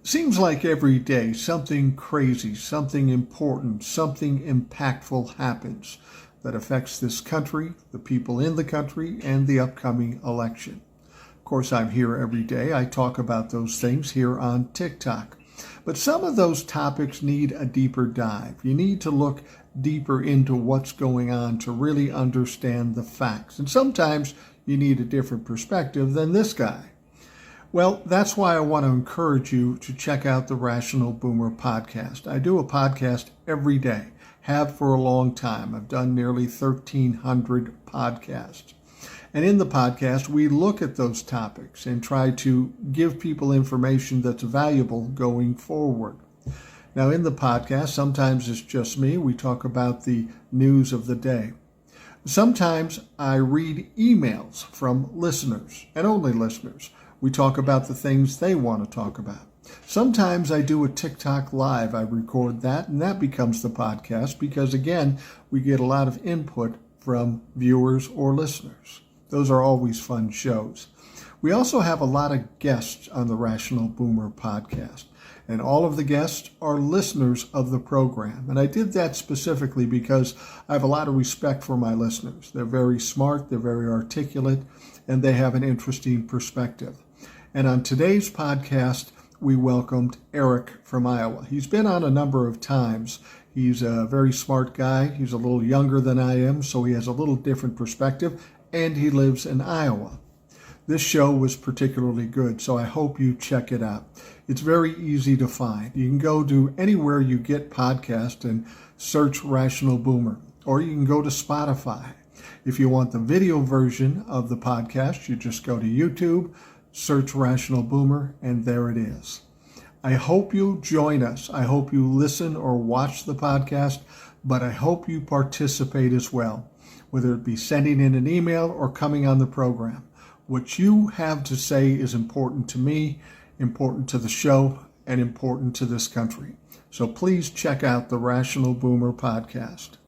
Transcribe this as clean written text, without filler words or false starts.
Seems like every day something crazy, something important, something impactful happens that affects this country, the people in the country, and the upcoming election. Of course, I'm here every day. I talk about those things here on TikTok. But some of those topics need a deeper dive. You need to look deeper into what's going on to really understand the facts. And sometimes you need a different perspective than this guy. Well, that's why I want to encourage you to check out the Rational Boomer podcast. I do a podcast every day, have for a long time. I've done nearly 1,300 podcasts. And in the podcast, we look at those topics and try to give people information that's valuable going forward. Now, in the podcast, sometimes it's just me. We talk about the news of the day. Sometimes I read emails from listeners and only listeners. We talk about the things they want to talk about. Sometimes I do a TikTok live. I record that, and that becomes the podcast because, again, we get a lot of input from viewers or listeners. Those are always fun shows. We also have a lot of guests on the Rational Boomer podcast, and all of the guests are listeners of the program. And I did that specifically because I have a lot of respect for my listeners. They're very smart, they're very articulate, and they have an interesting perspective. And on today's podcast, we welcomed Eric from Iowa. He's been on a number of times. He's a very smart guy. He's a little younger than I am, so he has a little different perspective, and he lives in Iowa. This show was particularly good, so I hope you check it out. It's very easy to find. You can go to anywhere you get podcasts and search Rational Boomer, or you can go to Spotify. If you want the video version of the podcast, you just go to YouTube, search Rational Boomer, and there it is. I hope you join us. I hope you listen or watch the podcast, but I hope you participate as well, whether it be sending in an email or coming on the program. What you have to say is important to me, important to the show, and important to this country. So please check out the Rational Boomer podcast.